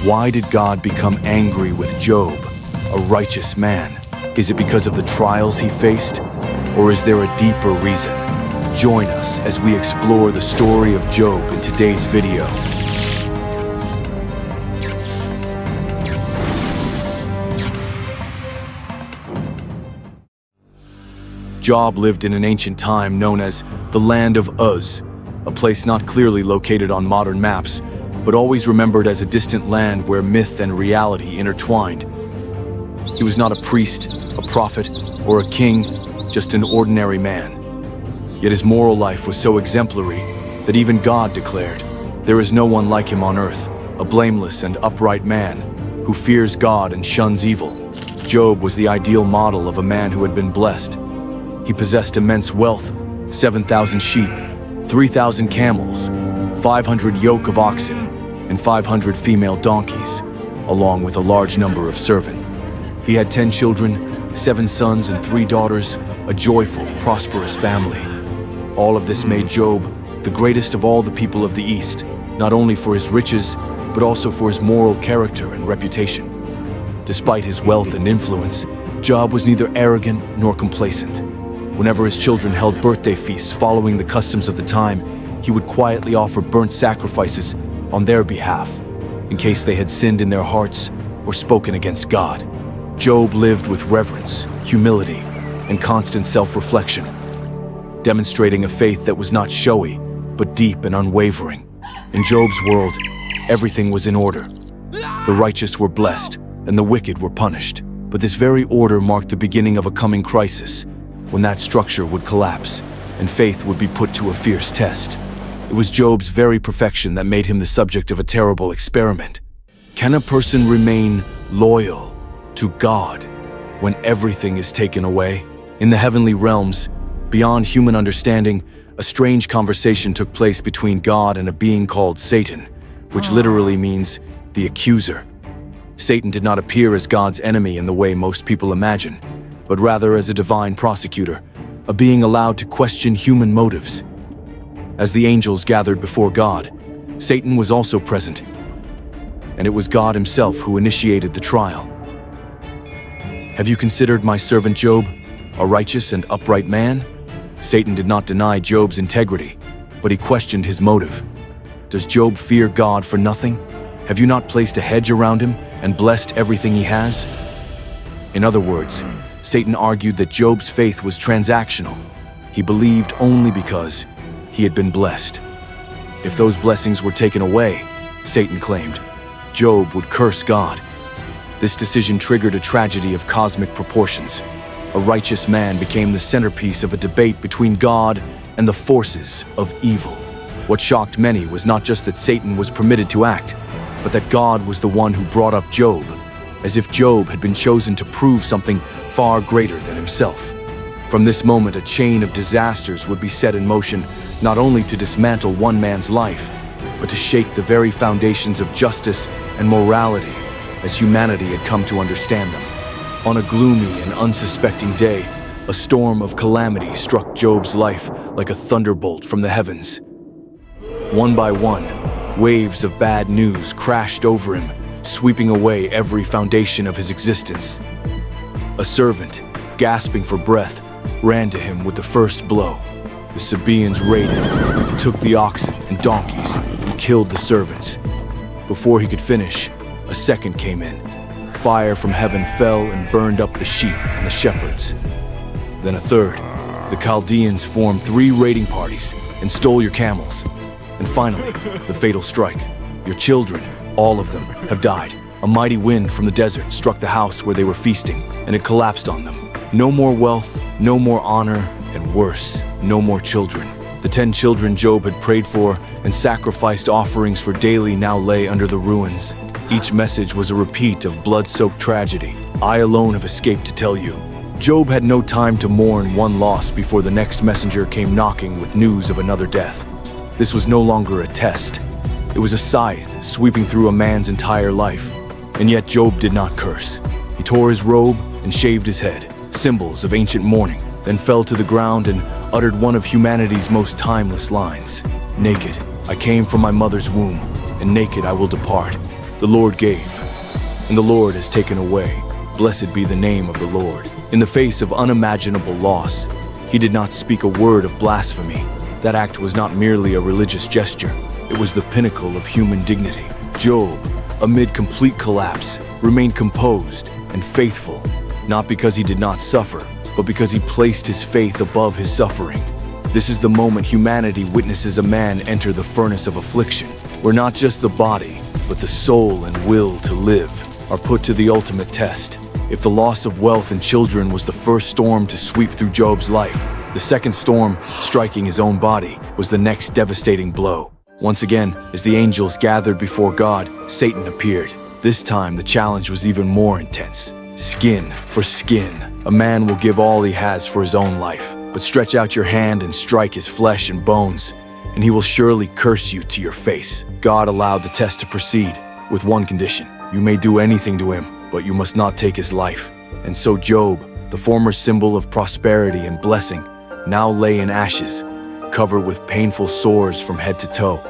Why did God become angry with Job, a righteous man? Is it because of the trials he faced? Or is there a deeper reason? Join us as we explore the story of Job in today's video. Job lived in an ancient time known as the land of Uz, a place not clearly located on modern maps, but always remembered as a distant land where myth and reality intertwined. He was not a priest, a prophet, or a king, just an ordinary man. Yet his moral life was so exemplary that even God declared, "There is no one like him on earth, a blameless and upright man who fears God and shuns evil." Job was the ideal model of a man who had been blessed. He possessed immense wealth, 7,000 sheep, 3,000 camels, 500 yoke of oxen, and 500 female donkeys, along with a large number of servants. He had 10 children, 7 sons and 3 daughters, a joyful, prosperous family. All of this made Job the greatest of all the people of the East, not only for his riches, but also for his moral character and reputation. Despite his wealth and influence, Job was neither arrogant nor complacent. Whenever his children held birthday feasts following the customs of the time, he would quietly offer burnt sacrifices on their behalf, in case they had sinned in their hearts or spoken against God. Job lived with reverence, humility, and constant self-reflection, demonstrating a faith that was not showy, but deep and unwavering. In Job's world, everything was in order. The righteous were blessed, and the wicked were punished. But this very order marked the beginning of a coming crisis, when that structure would collapse, and faith would be put to a fierce test. It was Job's very perfection that made him the subject of a terrible experiment. Can a person remain loyal to God when everything is taken away? In the heavenly realms, beyond human understanding, a strange conversation took place between God and a being called Satan, which literally means the accuser. Satan did not appear as God's enemy in the way most people imagine, but rather as a divine prosecutor, a being allowed to question human motives. As the angels gathered before God, Satan was also present, and it was God himself who initiated the trial. "Have you considered my servant Job, a righteous and upright man?" Satan did not deny Job's integrity, but he questioned his motive. "Does Job fear God for nothing? Have you not placed a hedge around him and blessed everything he has?" In other words, Satan argued that Job's faith was transactional. He believed only because he had been blessed. If those blessings were taken away, Satan claimed, Job would curse God. This decision triggered a tragedy of cosmic proportions. A righteous man became the centerpiece of a debate between God and the forces of evil. What shocked many was not just that Satan was permitted to act, but that God was the one who brought up Job, as if Job had been chosen to prove something far greater than himself. From this moment, a chain of disasters would be set in motion, not only to dismantle one man's life, but to shake the very foundations of justice and morality as humanity had come to understand them. On a gloomy and unsuspecting day, a storm of calamity struck Job's life like a thunderbolt from the heavens. One by one, waves of bad news crashed over him, sweeping away every foundation of his existence. A servant, gasping for breath, ran to him with the first blow. The Sabaeans raided, took the oxen and donkeys, and killed the servants. Before he could finish, a second came in. Fire from heaven fell and burned up the sheep and the shepherds. Then a third. The Chaldeans formed 3 raiding parties and stole your camels. And finally, the fatal strike. Your children, all of them, have died. A mighty wind from the desert struck the house where they were feasting, and it collapsed on them. No more wealth, no more honor, and worse, no more children. The 10 children Job had prayed for and sacrificed offerings for daily now lay under the ruins. Each message was a repeat of blood-soaked tragedy. I alone have escaped to tell you. Job had no time to mourn one loss before the next messenger came knocking with news of another death. This was no longer a test. It was a scythe sweeping through a man's entire life. And yet Job did not curse. He tore his robe and shaved his head, symbols of ancient mourning, then fell to the ground and uttered one of humanity's most timeless lines. Naked, I came from my mother's womb, and naked I will depart. The Lord gave, and the Lord has taken away. Blessed be the name of the Lord. In the face of unimaginable loss, he did not speak a word of blasphemy. That act was not merely a religious gesture. It was the pinnacle of human dignity. Job, amid complete collapse, remained composed and faithful, not because he did not suffer, but because he placed his faith above his suffering. This is the moment humanity witnesses a man enter the furnace of affliction, where not just the body, but the soul and will to live are put to the ultimate test. If the loss of wealth and children was the first storm to sweep through Job's life, the second storm, striking his own body, was the next devastating blow. Once again, as the angels gathered before God, Satan appeared. This time, the challenge was even more intense. Skin for skin. A man will give all he has for his own life, but stretch out your hand and strike his flesh and bones, and he will surely curse you to your face. God allowed the test to proceed, with one condition. You may do anything to him, but you must not take his life. And so Job, the former symbol of prosperity and blessing, now lay in ashes, covered with painful sores from head to toe.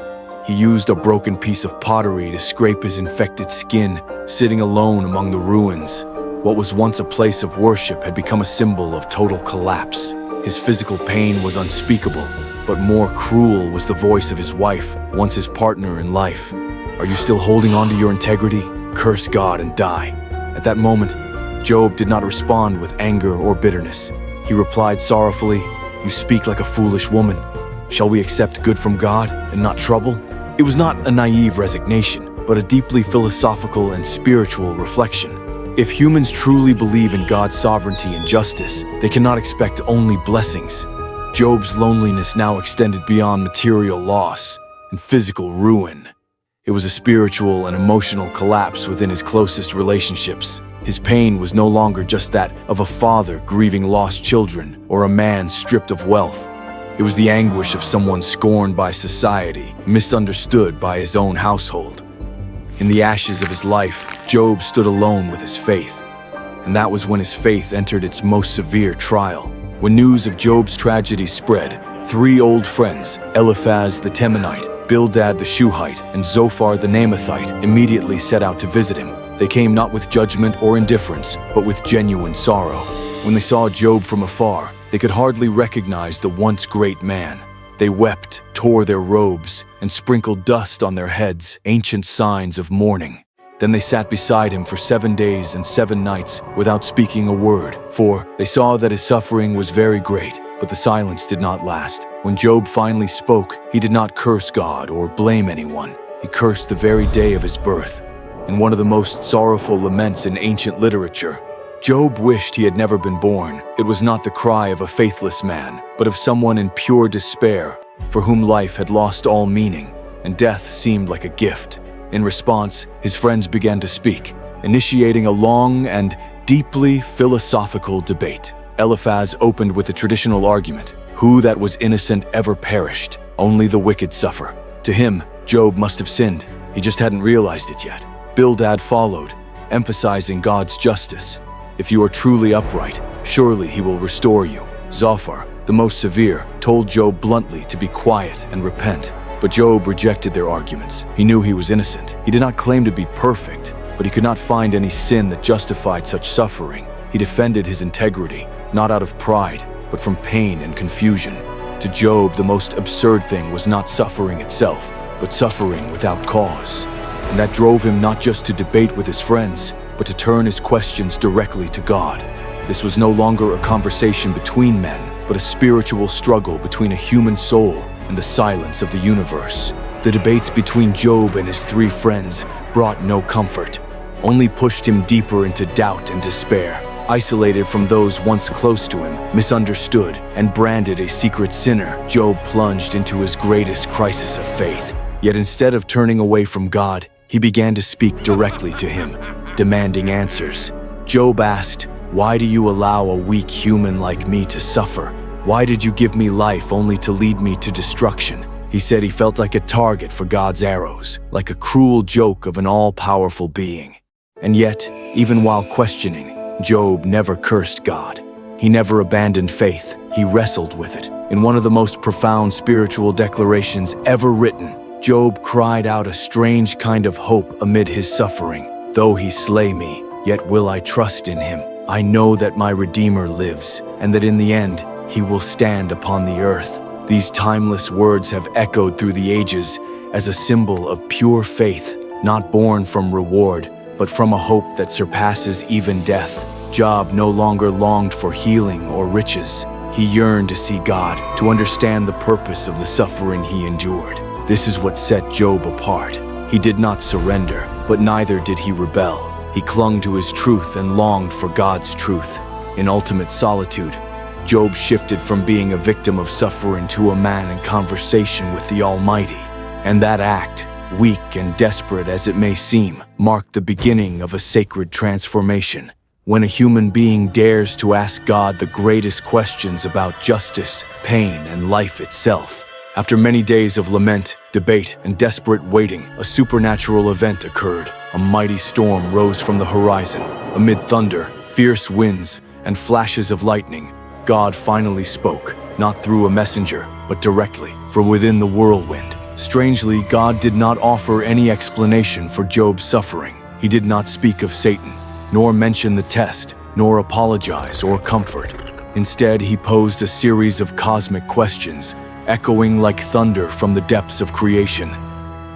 He used a broken piece of pottery to scrape his infected skin, sitting alone among the ruins. What was once a place of worship had become a symbol of total collapse. His physical pain was unspeakable, but more cruel was the voice of his wife, once his partner in life. Are you still holding on to your integrity? Curse God and die. At that moment, Job did not respond with anger or bitterness. He replied sorrowfully, "You speak like a foolish woman. Shall we accept good from God and not trouble?" It was not a naive resignation, but a deeply philosophical and spiritual reflection. If humans truly believe in God's sovereignty and justice, they cannot expect only blessings. Job's loneliness now extended beyond material loss and physical ruin. It was a spiritual and emotional collapse within his closest relationships. His pain was no longer just that of a father grieving lost children or a man stripped of wealth. It was the anguish of someone scorned by society, misunderstood by his own household. In the ashes of his life, Job stood alone with his faith. And that was when his faith entered its most severe trial. When news of Job's tragedy spread, 3 old friends, Eliphaz the Temanite, Bildad the Shuhite, and Zophar the Naamathite, immediately set out to visit him. They came not with judgment or indifference, but with genuine sorrow. When they saw Job from afar, they could hardly recognize the once great man. They wept, tore their robes, and sprinkled dust on their heads, ancient signs of mourning. Then they sat beside him for 7 days and 7 nights without speaking a word, for they saw that his suffering was very great, but the silence did not last. When Job finally spoke, he did not curse God or blame anyone. He cursed the very day of his birth. In one of the most sorrowful laments in ancient literature, Job wished he had never been born. It was not the cry of a faithless man, but of someone in pure despair, for whom life had lost all meaning, and death seemed like a gift. In response, his friends began to speak, initiating a long and deeply philosophical debate. Eliphaz opened with a traditional argument: who that was innocent ever perished? Only the wicked suffer. To him, Job must have sinned. He just hadn't realized it yet. Bildad followed, emphasizing God's justice. If you are truly upright, surely he will restore you. Zophar, the most severe, told Job bluntly to be quiet and repent. But Job rejected their arguments. He knew he was innocent. He did not claim to be perfect, but he could not find any sin that justified such suffering. He defended his integrity, not out of pride, but from pain and confusion. To Job, the most absurd thing was not suffering itself, but suffering without cause. And that drove him not just to debate with his friends, but to turn his questions directly to God. This was no longer a conversation between men, but a spiritual struggle between a human soul and the silence of the universe. The debates between Job and his 3 friends brought no comfort, only pushed him deeper into doubt and despair. Isolated from those once close to him, misunderstood, and branded a secret sinner, Job plunged into his greatest crisis of faith. Yet instead of turning away from God, he began to speak directly to him, demanding answers. Job asked, "Why do you allow a weak human like me to suffer? Why did you give me life only to lead me to destruction?" He said he felt like a target for God's arrows, like a cruel joke of an all-powerful being. And yet, even while questioning, Job never cursed God. He never abandoned faith. He wrestled with it. In one of the most profound spiritual declarations ever written, Job cried out a strange kind of hope amid his suffering. Though he slay me, yet will I trust in him. I know that my Redeemer lives, and that in the end he will stand upon the earth. These timeless words have echoed through the ages as a symbol of pure faith, not born from reward, but from a hope that surpasses even death. Job no longer longed for healing or riches. He yearned to see God, to understand the purpose of the suffering he endured. This is what set Job apart. He did not surrender, but neither did he rebel. He clung to his truth and longed for God's truth. In ultimate solitude, Job shifted from being a victim of suffering to a man in conversation with the Almighty. And that act, weak and desperate as it may seem, marked the beginning of a sacred transformation. When a human being dares to ask God the greatest questions about justice, pain, and life itself. After many days of lament, debate, and desperate waiting, a supernatural event occurred. A mighty storm rose from the horizon. Amid thunder, fierce winds, and flashes of lightning, God finally spoke, not through a messenger, but directly from within the whirlwind. Strangely, God did not offer any explanation for Job's suffering. He did not speak of Satan, nor mention the test, nor apologize or comfort. Instead, he posed a series of cosmic questions, echoing like thunder from the depths of creation.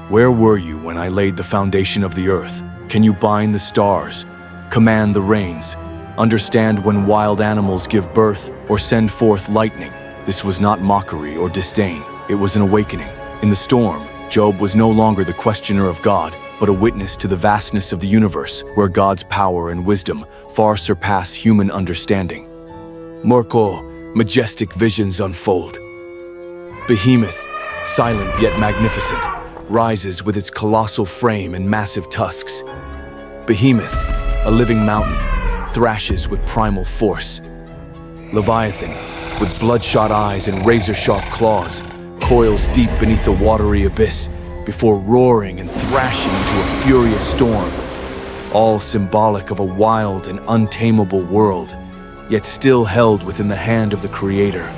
Where were you when I laid the foundation of the earth? Can you bind the stars, command the rains, understand when wild animals give birth, or send forth lightning? This was not mockery or disdain. It was an awakening. In the storm, Job was no longer the questioner of God, but a witness to the vastness of the universe, where God's power and wisdom far surpass human understanding. Majestic visions unfold. Behemoth, silent yet magnificent, rises with its colossal frame and massive tusks. Behemoth, a living mountain, thrashes with primal force. Leviathan, with bloodshot eyes and razor-sharp claws, coils deep beneath the watery abyss before roaring and thrashing into a furious storm, all symbolic of a wild and untamable world, yet still held within the hand of the Creator.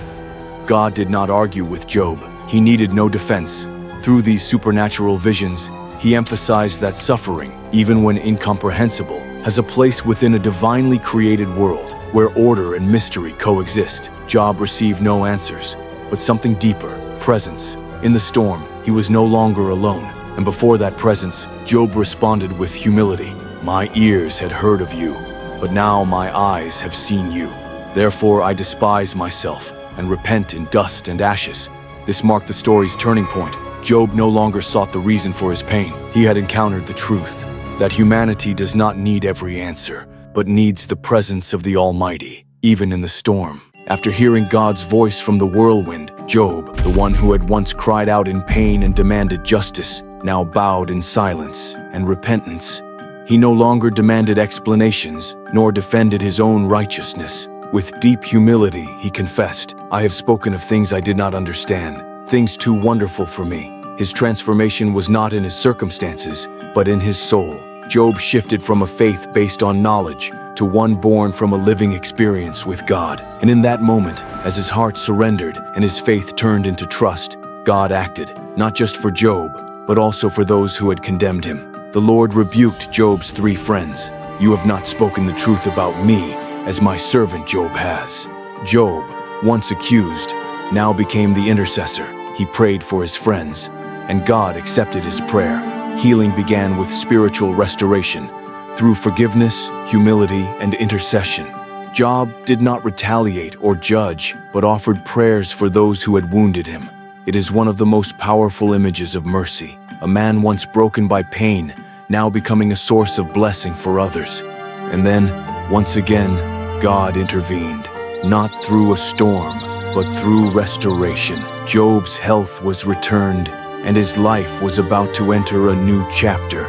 God did not argue with Job. He needed no defense. Through these supernatural visions, he emphasized that suffering, even when incomprehensible, has a place within a divinely created world where order and mystery coexist. Job received no answers, but something deeper, presence. In the storm, he was no longer alone, and before that presence, Job responded with humility. My ears had heard of you, but now my eyes have seen you. Therefore I despise myself and repent in dust and ashes. This marked the story's turning point. Job no longer sought the reason for his pain. He had encountered the truth, that humanity does not need every answer, but needs the presence of the Almighty, even in the storm. After hearing God's voice from the whirlwind, Job, the one who had once cried out in pain and demanded justice, now bowed in silence and repentance. He no longer demanded explanations, nor defended his own righteousness. With deep humility, he confessed, I have spoken of things I did not understand, things too wonderful for me. His transformation was not in his circumstances, but in his soul. Job shifted from a faith based on knowledge to one born from a living experience with God. And in that moment, as his heart surrendered and his faith turned into trust, God acted, not just for Job, but also for those who had condemned him. The Lord rebuked Job's 3 friends. You have not spoken the truth about me, as my servant Job has. Job, once accused, now became the intercessor. He prayed for his friends, and God accepted his prayer. Healing began with spiritual restoration, through forgiveness, humility, and intercession. Job did not retaliate or judge, but offered prayers for those who had wounded him. It is one of the most powerful images of mercy. A man once broken by pain, now becoming a source of blessing for others. And then, once again, God intervened, not through a storm, but through restoration. Job's health was returned, and his life was about to enter a new chapter,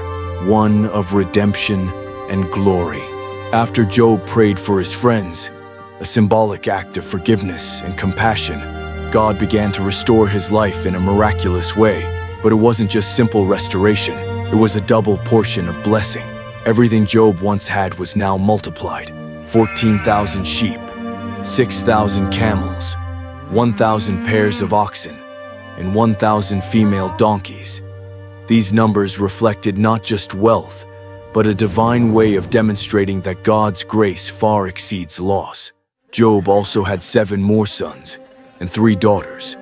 one of redemption and glory. After Job prayed for his friends, a symbolic act of forgiveness and compassion, God began to restore his life in a miraculous way. But it wasn't just simple restoration, it was a double portion of blessing. Everything Job once had was now multiplied. 14,000 sheep, 6,000 camels, 1,000 pairs of oxen, and 1,000 female donkeys. These numbers reflected not just wealth, but a divine way of demonstrating that God's grace far exceeds loss. Job also had 7 more sons and 3 daughters.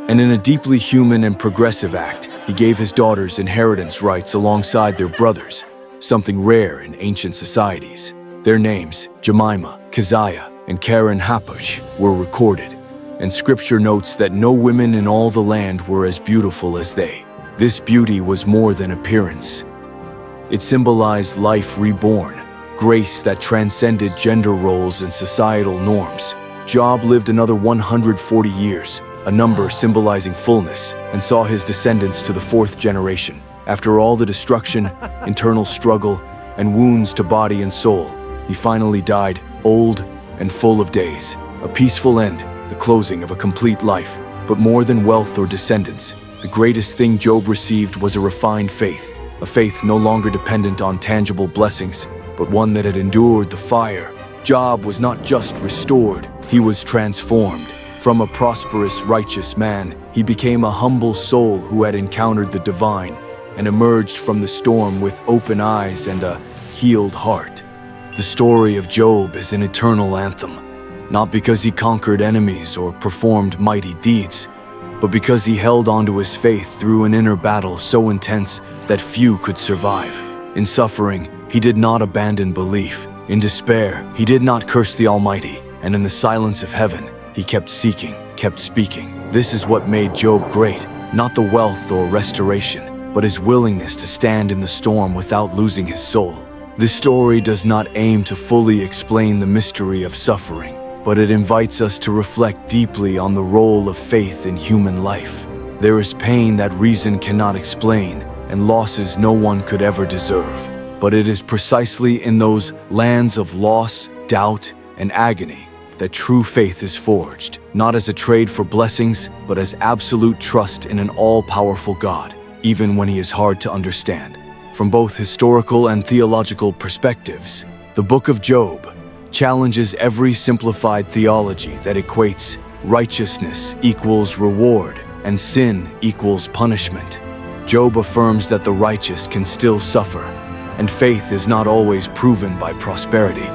And in a deeply human and progressive act, he gave his daughters inheritance rights alongside their brothers, something rare in ancient societies. Their names, Jemima, Keziah, and Karen Hapush, were recorded, and scripture notes that no women in all the land were as beautiful as they. This beauty was more than appearance. It symbolized life reborn, grace that transcended gender roles and societal norms. Job lived another 140 years, a number symbolizing fullness, and saw his descendants to the 4th generation. After all the destruction, internal struggle, and wounds to body and soul, he finally died, old and full of days. A peaceful end, the closing of a complete life. But more than wealth or descendants, the greatest thing Job received was a refined faith, a faith no longer dependent on tangible blessings, but one that had endured the fire. Job was not just restored, he was transformed. From a prosperous, righteous man, he became a humble soul who had encountered the divine and emerged from the storm with open eyes and a healed heart. The story of Job is an eternal anthem, not because he conquered enemies or performed mighty deeds, but because he held onto his faith through an inner battle so intense that few could survive. In suffering, he did not abandon belief. In despair, he did not curse the Almighty, and in the silence of heaven, he kept seeking, kept speaking. This is what made Job great, not the wealth or restoration, but his willingness to stand in the storm without losing his soul. This story does not aim to fully explain the mystery of suffering, but it invites us to reflect deeply on the role of faith in human life. There is pain that reason cannot explain, and losses no one could ever deserve. But it is precisely in those lands of loss, doubt, and agony that true faith is forged, not as a trade for blessings, but as absolute trust in an all-powerful God, even when he is hard to understand. From both historical and theological perspectives, the Book of Job challenges every simplified theology that equates righteousness equals reward and sin equals punishment. Job affirms that the righteous can still suffer, and faith is not always proven by prosperity.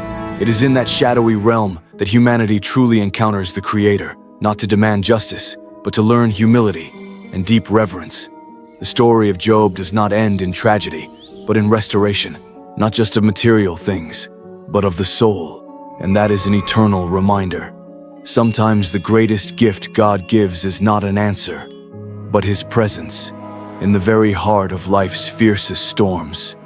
It is in that shadowy realm that humanity truly encounters the Creator, not to demand justice, but to learn humility and deep reverence. The story of Job does not end in tragedy, but in restoration, not just of material things, but of the soul, and that is an eternal reminder. Sometimes the greatest gift God gives is not an answer, but His presence in the very heart of life's fiercest storms.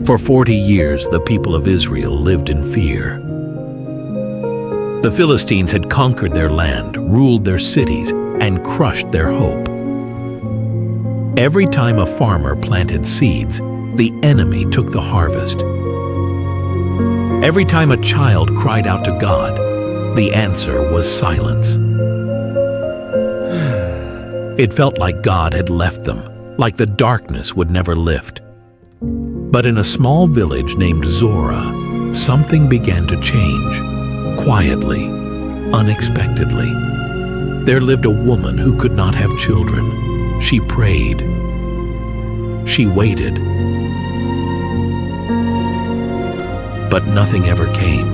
For 40 years, the people of Israel lived in fear. The Philistines had conquered their land, ruled their cities, and crushed their hope. Every time a farmer planted seeds, the enemy took the harvest. Every time a child cried out to God, the answer was silence. It felt like God had left them, like the darkness would never lift. But in a small village named Zorah, something began to change, quietly, unexpectedly. There lived a woman who could not have children. She prayed. She waited. But nothing ever came.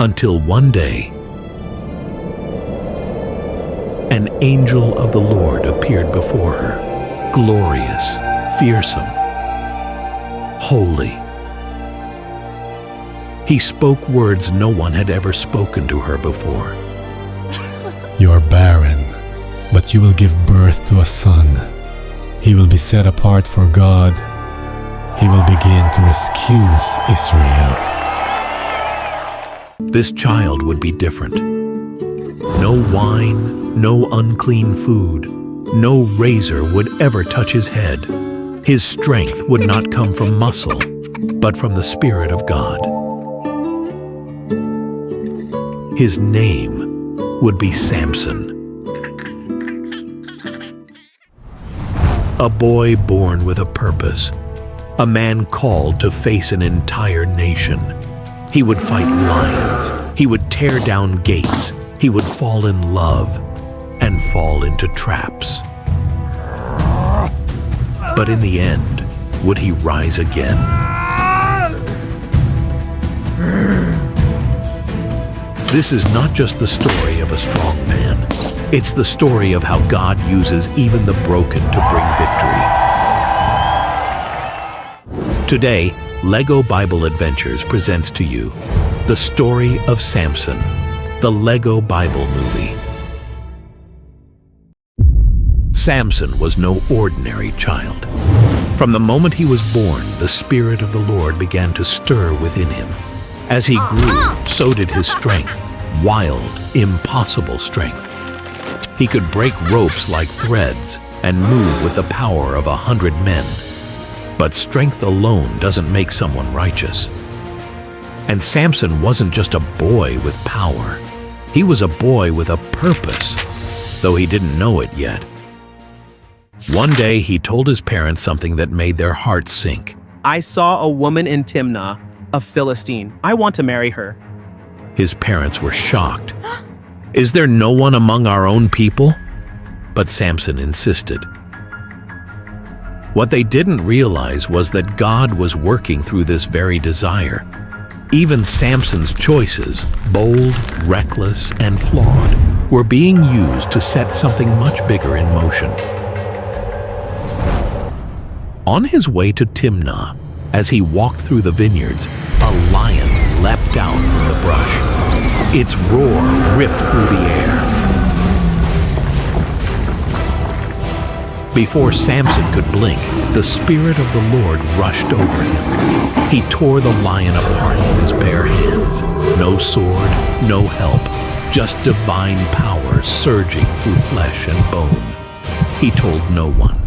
Until one day, an angel of the Lord appeared before her, glorious, fearsome, holy. He spoke words no one had ever spoken to her before. You are barren, but you will give birth to a son. He will be set apart for God. He will begin to excuse Israel. This child would be different. No wine, no unclean food, no razor would ever touch his head. His strength would not come from muscle, but from the Spirit of God. His name would be Samson. A boy born with a purpose, a man called to face an entire nation. He would fight lions, he would tear down gates, he would fall in love and fall into traps. But in the end, would he rise again? This is not just the story of a strong man. It's the story of how God uses even the broken to bring victory. Today, LEGO Bible Adventures presents to you the story of Samson, the LEGO Bible movie. Samson was no ordinary child. From the moment he was born, the Spirit of the Lord began to stir within him. As he grew, so did his strength, wild, impossible strength. He could break ropes like threads and move with the power of 100 men. But strength alone doesn't make someone righteous. And Samson wasn't just a boy with power. He was a boy with a purpose, though he didn't know it yet. One day, he told his parents something that made their hearts sink. I saw a woman in Timnah, a Philistine. I want to marry her. His parents were shocked. Is there no one among our own people? But Samson insisted. What they didn't realize was that God was working through this very desire. Even Samson's choices, bold, reckless, and flawed, were being used to set something much bigger in motion. On his way to Timnah, as he walked through the vineyards, a lion leapt out from the brush. Its roar ripped through the air. Before Samson could blink, the Spirit of the Lord rushed over him. He tore the lion apart with his bare hands. No sword, no help, just divine power surging through flesh and bone. He told no one.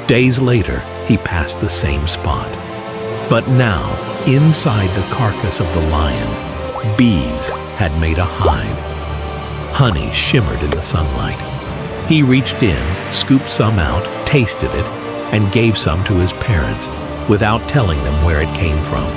Days later, he passed the same spot. But now, inside the carcass of the lion, bees had made a hive. Honey shimmered in the sunlight. He reached in, scooped some out, tasted it, and gave some to his parents, without telling them where it came from.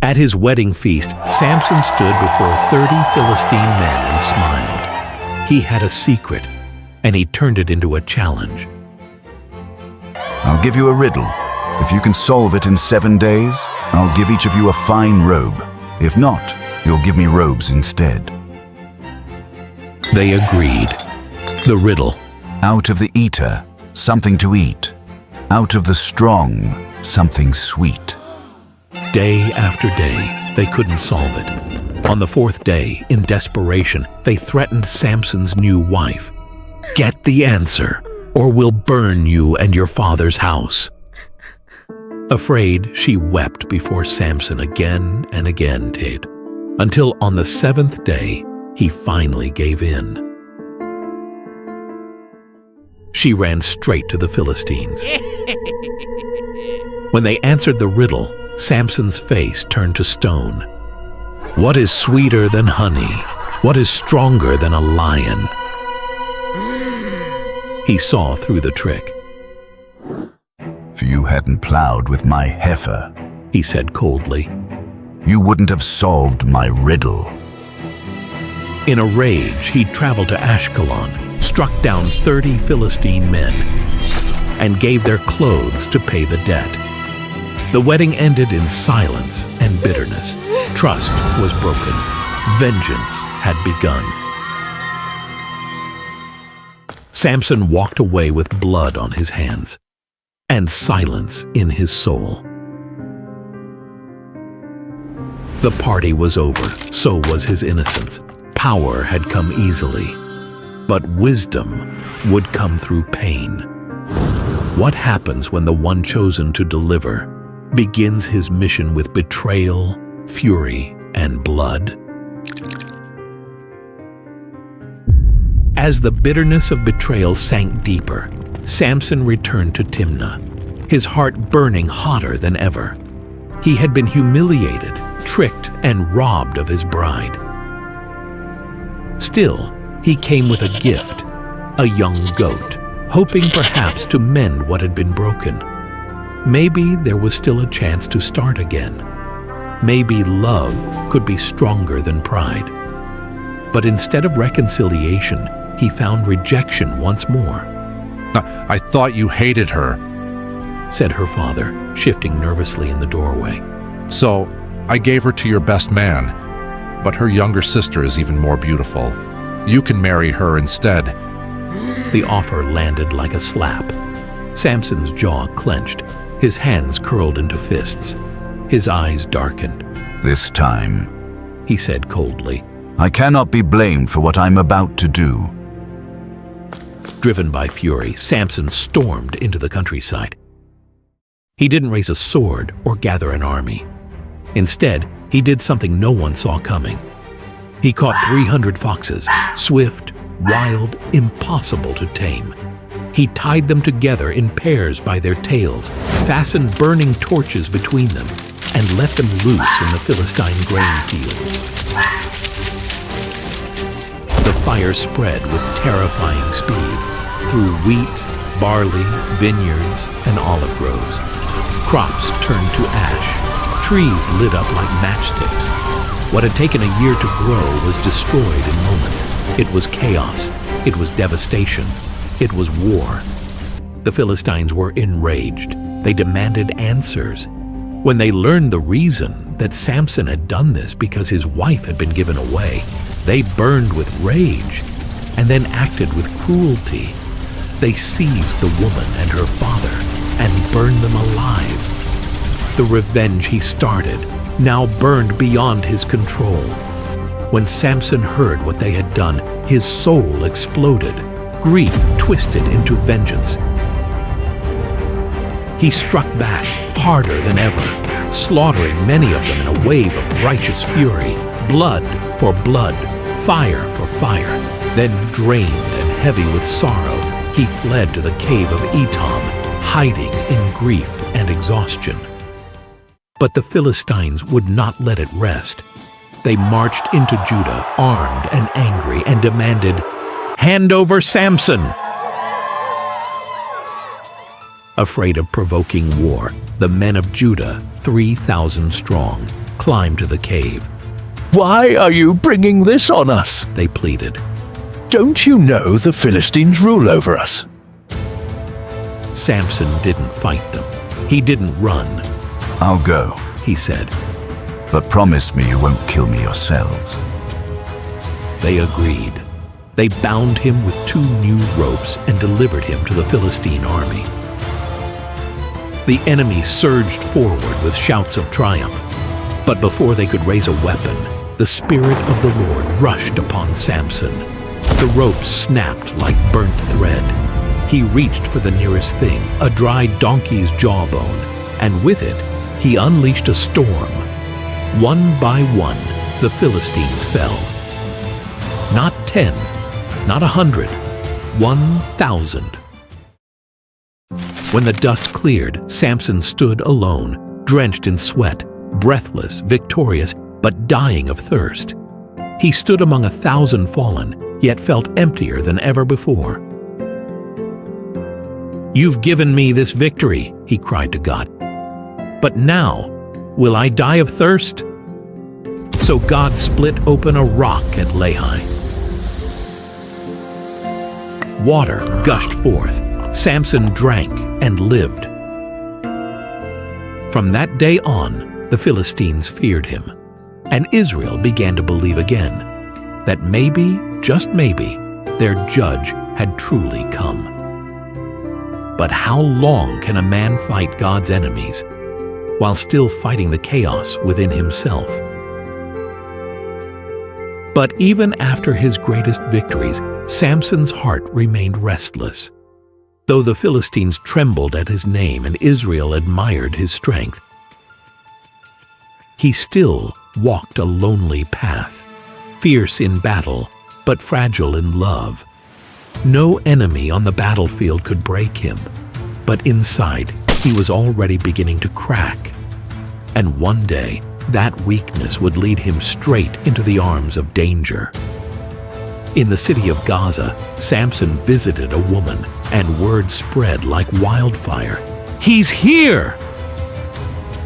At his wedding feast, Samson stood before 30 Philistine men and smiled. He had a secret, and he turned it into a challenge. I'll give you a riddle. If you can solve it in 7 days, I'll give each of you a fine robe. If not, you'll give me robes instead. They agreed. The riddle. Out of the eater, something to eat. Out of the strong, something sweet. Day after day, they couldn't solve it. On the 4th day, in desperation, they threatened Samson's new wife. Get the answer, or we'll burn you and your father's house. Afraid, she wept before Samson again and again did, until on the 7th day, he finally gave in. She ran straight to the Philistines. When they answered the riddle, Samson's face turned to stone. What is sweeter than honey? What is stronger than a lion? He saw through the trick. If you hadn't plowed with my heifer, He said coldly. You wouldn't have solved my riddle. In a rage, he traveled to Ashkelon, struck down 30 Philistine men, and gave their clothes to pay the debt. The wedding ended in silence and bitterness. Trust was broken. Vengeance had begun. Samson walked away with blood on his hands and silence in his soul. The party was over, so was his innocence. Power had come easily, but wisdom would come through pain. What happens when the one chosen to deliver begins his mission with betrayal, fury, and blood? As the bitterness of betrayal sank deeper, Samson returned to Timnah, his heart burning hotter than ever. He had been humiliated, tricked, and robbed of his bride. Still, he came with a gift, a young goat, hoping perhaps to mend what had been broken. Maybe there was still a chance to start again. Maybe love could be stronger than pride. But instead of reconciliation, he found rejection once more. I thought you hated her. Said her father, shifting nervously in the doorway. So, I gave her to your best man. But her younger sister is even more beautiful. You can marry her instead. The offer landed like a slap. Samson's jaw clenched, his hands curled into fists. His eyes darkened. This time, He said coldly. I cannot be blamed for what I'm about to do. Driven by fury, Samson stormed into the countryside. He didn't raise a sword or gather an army. Instead, he did something no one saw coming. He caught 300 foxes, swift, wild, impossible to tame. He tied them together in pairs by their tails, fastened burning torches between them, and let them loose in the Philistine grain fields. The fire spread with terrifying speed through wheat, barley, vineyards, and olive groves. Crops turned to ash. Trees lit up like matchsticks. What had taken a year to grow was destroyed in moments. It was chaos. It was devastation. It was war. The Philistines were enraged. They demanded answers. When they learned the reason that Samson had done this because his wife had been given away, they burned with rage and then acted with cruelty. They seized the woman and her father and burned them alive. The revenge he started now burned beyond his control. When Samson heard what they had done, his soul exploded. Grief twisted into vengeance. He struck back harder than ever, slaughtering many of them in a wave of righteous fury, blood for blood, fire for fire. Then, drained and heavy with sorrow, he fled to the cave of Etam, hiding in grief and exhaustion. But the Philistines would not let it rest. They marched into Judah, armed and angry, and demanded, "Hand over Samson!" Afraid of provoking war, the men of Judah, 3,000 strong, climbed to the cave. "Why are you bringing this on us?" They pleaded. "Don't you know the Philistines rule over us?" Samson didn't fight them. He didn't run. I'll go, He said. but promise me you won't kill me yourselves. They agreed. They bound him with 2 new ropes and delivered him to the Philistine army. The enemy surged forward with shouts of triumph. But before they could raise a weapon, the Spirit of the Lord rushed upon Samson. The ropes snapped like burnt thread. He reached for the nearest thing, a dry donkey's jawbone, and with it, he unleashed a storm. One by one, the Philistines fell. Not 10, not 100, 1,000. When the dust cleared, Samson stood alone, drenched in sweat, breathless, victorious, but dying of thirst. He stood among 1,000 fallen, yet felt emptier than ever before. "You've given me this victory," he cried to God. "But now, will I die of thirst?" So God split open a rock at Lehi. Water gushed forth. Samson drank and lived. From that day on, the Philistines feared him, and Israel began to believe again that maybe, just maybe, their judge had truly come. But how long can a man fight God's enemies while still fighting the chaos within himself? But even after his greatest victories, Samson's heart remained restless. Though the Philistines trembled at his name and Israel admired his strength, he still walked a lonely path, fierce in battle, but fragile in love. No enemy on the battlefield could break him, but inside he was already beginning to crack. And one day, that weakness would lead him straight into the arms of danger. In the city of Gaza, Samson visited a woman, and word spread like wildfire. "He's here!"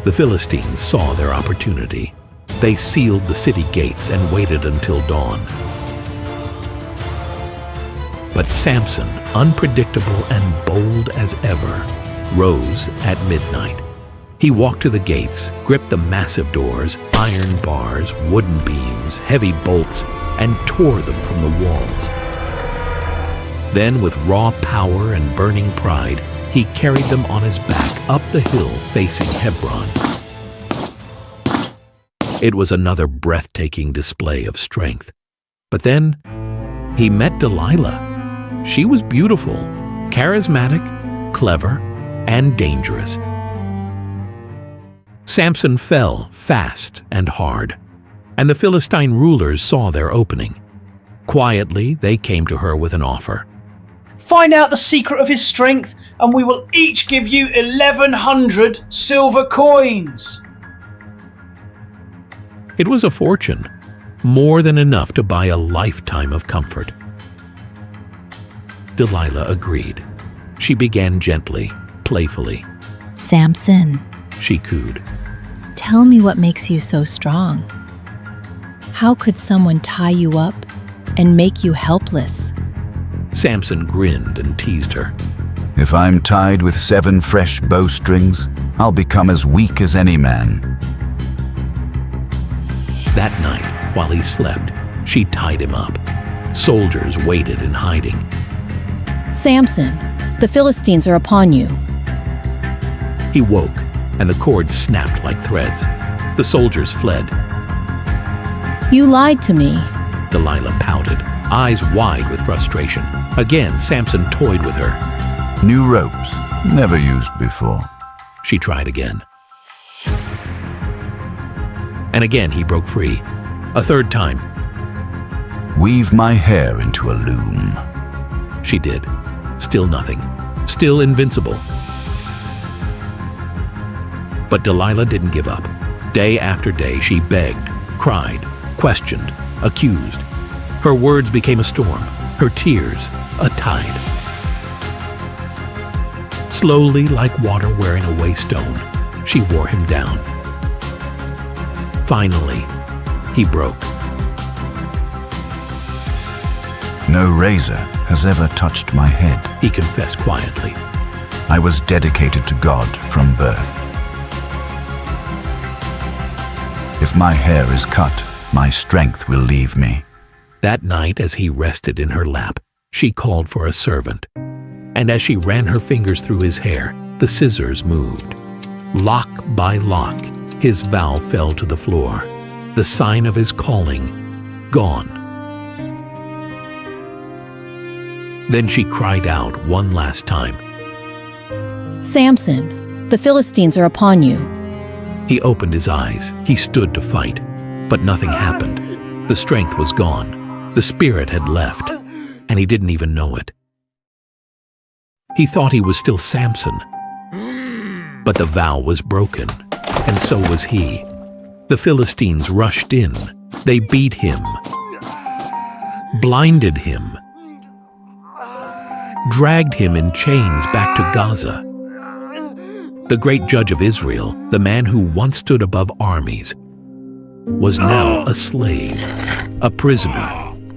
The Philistines saw their opportunity. They sealed the city gates and waited until dawn. But Samson, unpredictable and bold as ever, rose at midnight. He walked to the gates, gripped the massive doors, iron bars, wooden beams, heavy bolts, and tore them from the walls. Then, with raw power and burning pride, he carried them on his back up the hill facing Hebron. It was another breathtaking display of strength. But then, he met Delilah. She was beautiful, charismatic, clever, and dangerous. Samson fell fast and hard, and the Philistine rulers saw their opening. Quietly, they came to her with an offer. "Find out the secret of his strength, and we will each give you 1,100 silver coins." It was a fortune, more than enough to buy a lifetime of comfort. Delilah agreed. She began gently, playfully. "Samson," she cooed. "tell me what makes you so strong. How could someone tie you up and make you helpless?" Samson grinned and teased her. If I'm tied with 7 fresh bowstrings, I'll become as weak as any man. That night, while he slept, she tied him up. Soldiers waited in hiding. "Samson, the Philistines are upon you." He woke, and the cords snapped like threads. The soldiers fled. "You lied to me." Delilah pouted, eyes wide with frustration. Again, Samson toyed with her. New ropes, never used before. She tried again. And again he broke free. A third time. Weave my hair into a loom. She did. Still nothing. Still invincible. But Delilah didn't give up. Day after day she begged, cried, questioned, accused. Her words became a storm, her tears a tide. Slowly, like water wearing away stone, she wore him down. Finally, he broke. No razor has ever touched my head. He confessed quietly. I was dedicated to God from birth. If my hair is cut, my strength will leave me. That night, as he rested in her lap, she called for a servant. And as she ran her fingers through his hair, the scissors moved. Lock by lock, his vow fell to the floor. The sign of his calling, gone. Then she cried out one last time. "Samson, the Philistines are upon you." He opened his eyes. He stood to fight. But nothing happened. The strength was gone. The spirit had left, and he didn't even know it. He thought he was still Samson. But the vow was broken, and so was he. The Philistines rushed in. They beat him, blinded him, dragged him in chains back to Gaza. The great judge of Israel, the man who once stood above armies, was now a slave, a prisoner,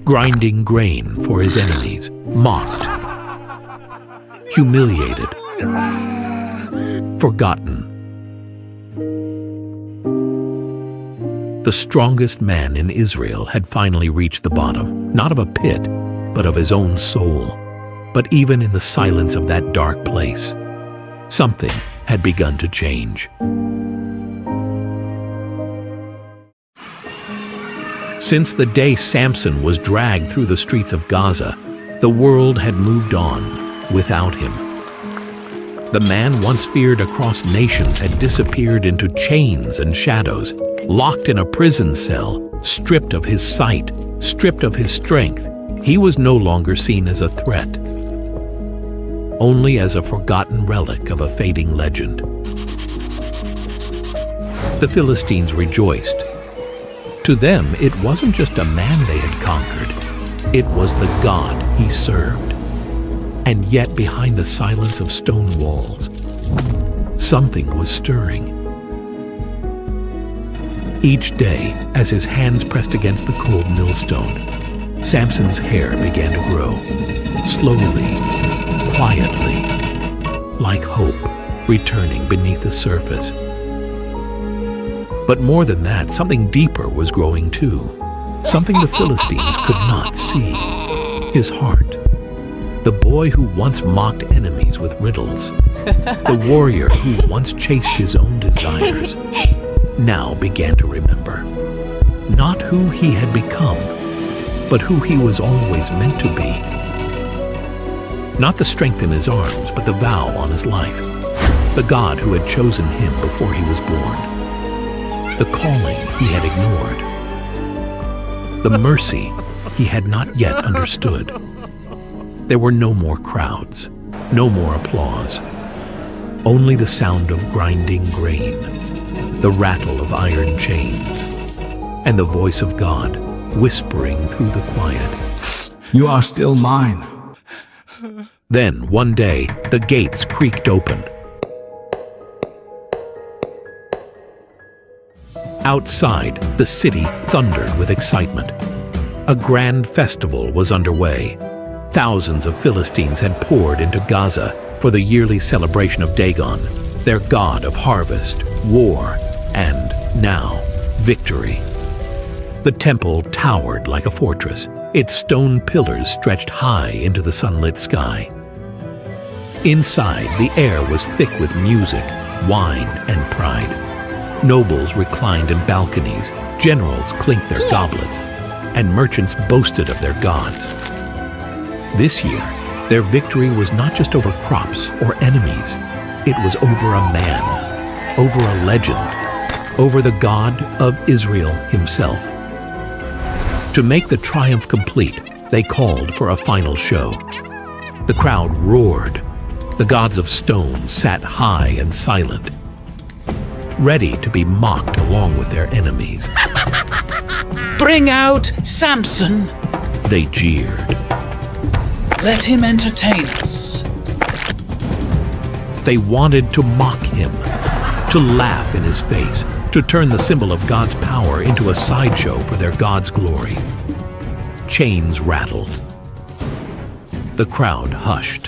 grinding grain for his enemies, mocked, humiliated, forgotten. The strongest man in Israel had finally reached the bottom, not of a pit, but of his own soul. But even in the silence of that dark place, something had begun to change. Since the day Samson was dragged through the streets of Gaza, the world had moved on without him. The man once feared across nations had disappeared into chains and shadows, locked in a prison cell, stripped of his sight, stripped of his strength. He was no longer seen as a threat, only as a forgotten relic of a fading legend. The Philistines rejoiced. To them, it wasn't just a man they had conquered. It was the God he served. And yet, behind the silence of stone walls, something was stirring. Each day, as his hands pressed against the cold millstone, Samson's hair began to grow, slowly, quietly, like hope returning beneath the surface. But more than that, something deeper was growing too, something the Philistines could not see. His heart. The boy who once mocked enemies with riddles, the warrior who once chased his own desires, now began to remember. Not who he had become, but who he was always meant to be. Not the strength in his arms, but the vow on his life. The God who had chosen him before he was born. The calling he had ignored. The mercy he had not yet understood. There were no more crowds, no more applause. Only the sound of grinding grain, the rattle of iron chains, and the voice of God whispering through the quiet. You are still mine. Then, one day, the gates creaked open. Outside, the city thundered with excitement. A grand festival was underway. Thousands of Philistines had poured into Gaza for the yearly celebration of Dagon, their god of harvest, war, and, now, victory. The temple towered like a fortress, its stone pillars stretched high into the sunlit sky. Inside, the air was thick with music, wine, and pride. Nobles reclined in balconies, generals clinked their goblets, and merchants boasted of their gods. This year, their victory was not just over crops or enemies. It was over a man, over a legend, over the God of Israel himself. To make the triumph complete, they called for a final show. The crowd roared. The gods of stone sat high and silent, ready to be mocked along with their enemies. Bring out Samson. They jeered. Let him entertain us. They wanted to mock him, to laugh in his face, to turn the symbol of God's power into a sideshow for their God's glory. Chains rattled. The crowd hushed.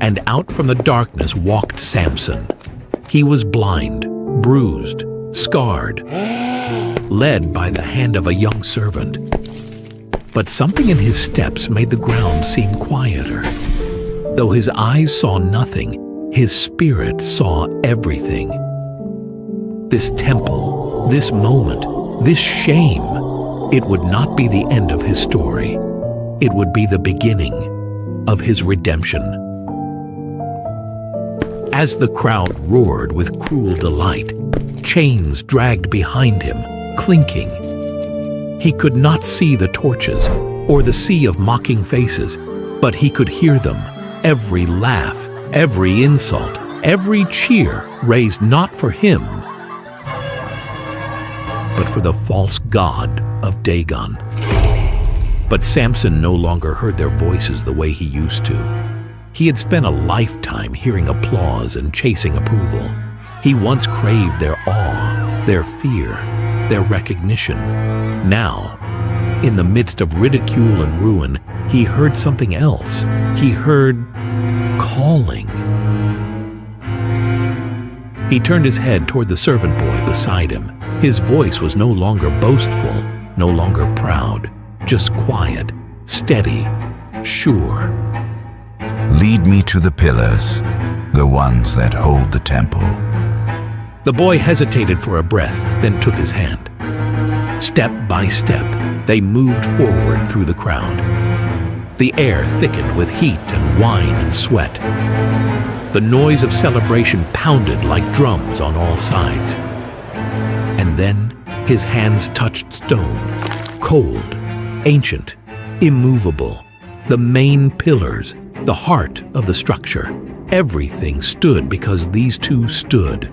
And out from the darkness walked Samson. He was blind, bruised, scarred, led by the hand of a young servant. But something in his steps made the ground seem quieter. Though his eyes saw nothing, his spirit saw everything. This temple, this moment, this shame, it would not be the end of his story. It would be the beginning of his redemption. As the crowd roared with cruel delight, chains dragged behind him, clinking. He could not see the torches or the sea of mocking faces, but he could hear them, every laugh, every insult, every cheer raised not for him, but for the false god of Dagon. But Samson no longer heard their voices the way he used to. He had spent a lifetime hearing applause and chasing approval. He once craved their awe, their fear, their recognition. Now, in the midst of ridicule and ruin, he heard something else. He heard calling. He turned his head toward the servant boy beside him. His voice was no longer boastful, no longer proud, just quiet, steady, sure. Lead me to the pillars, the ones that hold the temple. The boy hesitated for a breath, then took his hand. Step by step, they moved forward through the crowd. The air thickened with heat and wine and sweat. The noise of celebration pounded like drums on all sides. And then his hands touched stone, cold, ancient, immovable. The main pillars, the heart of the structure. Everything stood because these two stood.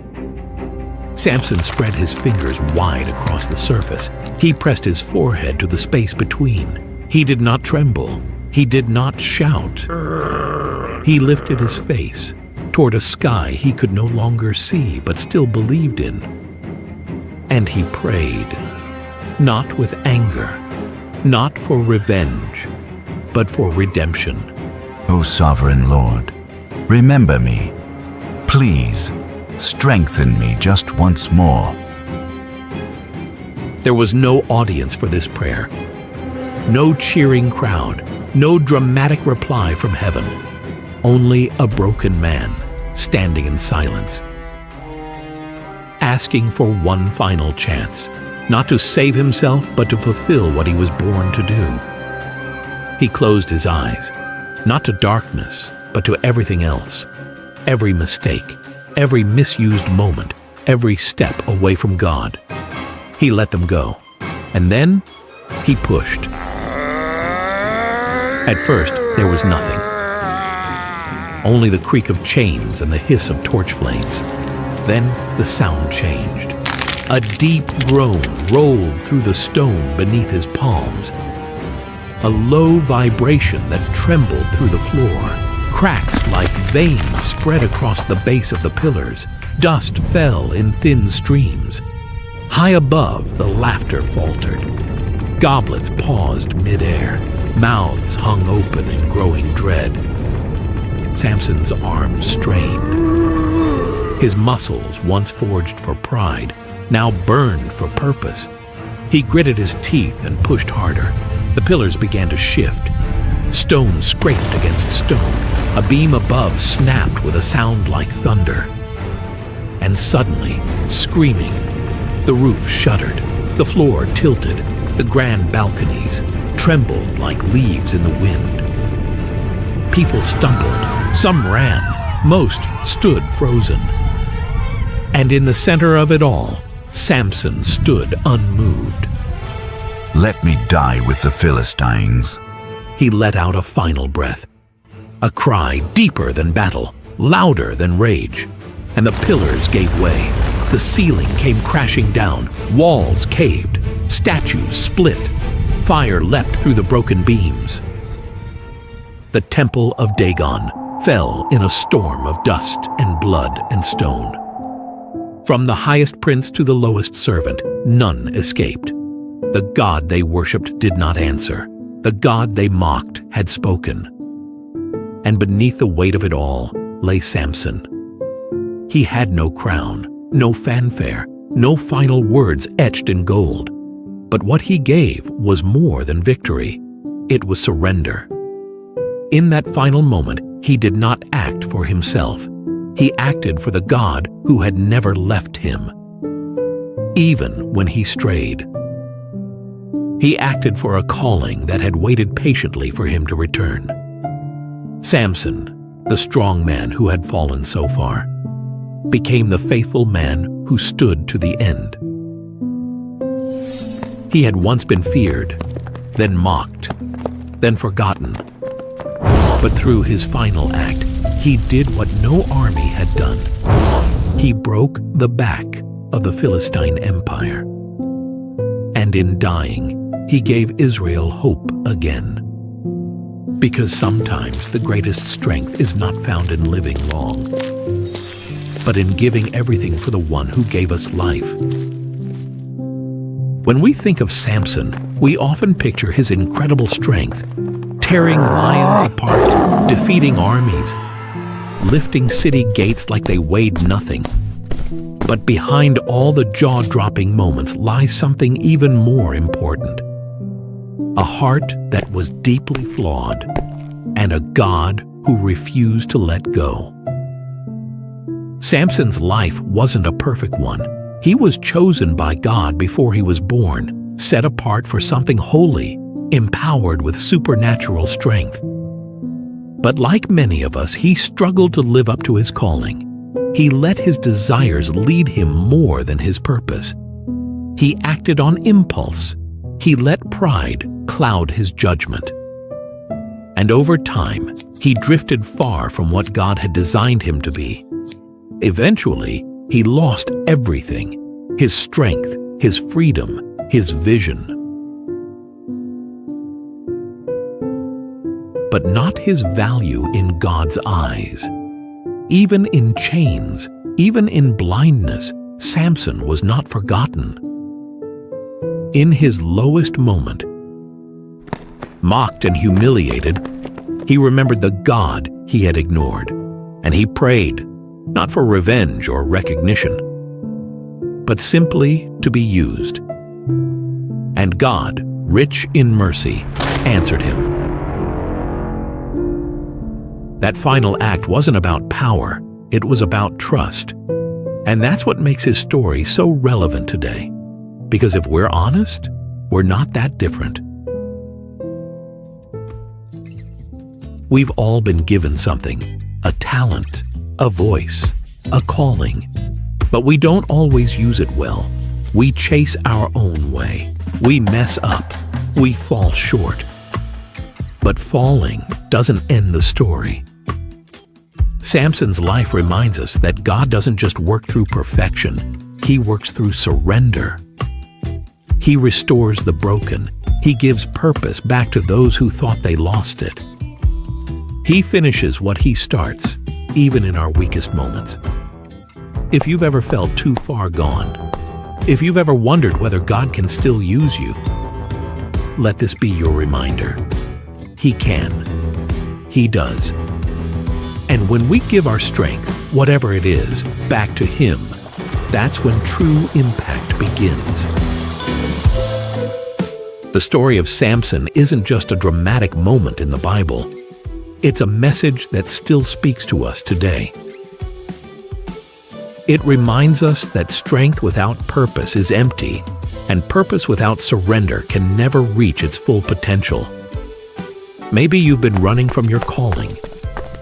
Samson spread his fingers wide across the surface. He pressed his forehead to the space between. He did not tremble. He did not shout. He lifted his face toward a sky he could no longer see but still believed in. And he prayed, not with anger, not for revenge, but for redemption. O sovereign Lord, remember me. Please, strengthen me just once more. There was no audience for this prayer. No cheering crowd, no dramatic reply from heaven. Only a broken man standing in silence, asking for one final chance, not to save himself, but to fulfill what he was born to do. He closed his eyes, not to darkness, but to everything else. Every mistake, every misused moment, every step away from God. He let them go, and then he pushed. At first, there was nothing. Only the creak of chains and the hiss of torch flames. Then the sound changed. A deep groan rolled through the stone beneath his palms. A low vibration that trembled through the floor. Cracks like veins spread across the base of the pillars. Dust fell in thin streams. High above, the laughter faltered. Goblets paused midair. Mouths hung open in growing dread. Samson's arms strained. His muscles, once forged for pride, now burned for purpose. He gritted his teeth and pushed harder. The pillars began to shift. Stone scraped against stone. A beam above snapped with a sound like thunder. And suddenly, screaming, the roof shuddered. The floor tilted. The grand balconies trembled like leaves in the wind. People stumbled. Some ran. Most stood frozen. And in the center of it all, Samson stood unmoved. Let me die with the Philistines. He let out a final breath. A cry deeper than battle, louder than rage. And the pillars gave way. The ceiling came crashing down. Walls caved. Statues split. Fire leapt through the broken beams. The temple of Dagon fell in a storm of dust and blood and stone. From the highest prince to the lowest servant, none escaped. The God they worshipped did not answer. The God they mocked had spoken. And beneath the weight of it all lay Samson. He had no crown, no fanfare, no final words etched in gold. But what he gave was more than victory. It was surrender. In that final moment, he did not act for himself. He acted for the God who had never left him, even when he strayed. He acted for a calling that had waited patiently for him to return. Samson, the strong man who had fallen so far, became the faithful man who stood to the end. He had once been feared, then mocked, then forgotten. But through his final act, he did what no army had done. He broke the back of the Philistine Empire. And in dying, he gave Israel hope again. Because sometimes the greatest strength is not found in living long, but in giving everything for the one who gave us life. When we think of Samson, we often picture his incredible strength, tearing lions apart, defeating armies, lifting city gates like they weighed nothing. But behind all the jaw-dropping moments lies something even more important. A heart that was deeply flawed, and a God who refused to let go. Samson's life wasn't a perfect one. He was chosen by God before he was born, set apart for something holy, empowered with supernatural strength. But like many of us, he struggled to live up to his calling. He let his desires lead him more than his purpose. He acted on impulse. He let pride cloud his judgment. And over time, he drifted far from what God had designed him to be. Eventually, he lost everything: his strength, his freedom, his vision. But not his value in God's eyes. Even in chains, even in blindness, Samson was not forgotten. In his lowest moment, mocked and humiliated, he remembered the God he had ignored, and he prayed, not for revenge or recognition, but simply to be used. And God, rich in mercy, answered him. That final act wasn't about power, it was about trust. And that's what makes his story so relevant today. Because if we're honest, we're not that different. We've all been given something, a talent, a voice, a calling. But we don't always use it well. We chase our own way. We mess up. We fall short. But falling doesn't end the story. Samson's life reminds us that God doesn't just work through perfection, He works through surrender. He restores the broken. He gives purpose back to those who thought they lost it. He finishes what He starts, even in our weakest moments. If you've ever felt too far gone, if you've ever wondered whether God can still use you, let this be your reminder. He can. He does. And when we give our strength, whatever it is, back to Him, that's when true impact begins. The story of Samson isn't just a dramatic moment in the Bible. It's a message that still speaks to us today. It reminds us that strength without purpose is empty, and purpose without surrender can never reach its full potential. Maybe you've been running from your calling.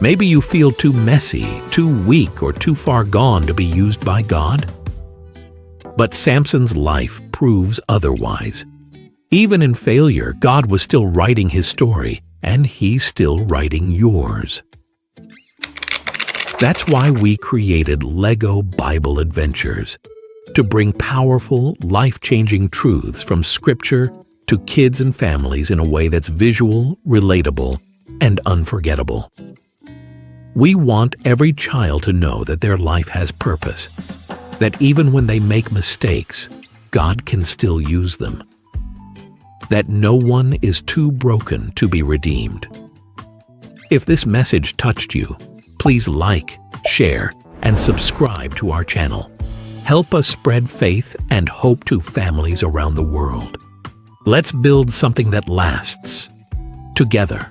Maybe you feel too messy, too weak, or too far gone to be used by God. But Samson's life proves otherwise. Even in failure, God was still writing His story, and He's still writing yours. That's why we created Lego Bible Adventures, to bring powerful, life-changing truths from Scripture to kids and families in a way that's visual, relatable, and unforgettable. We want every child to know that their life has purpose, that even when they make mistakes, God can still use them, that no one is too broken to be redeemed. If this message touched you, please like, share, and subscribe to our channel. Help us spread faith and hope to families around the world. Let's build something that lasts, together.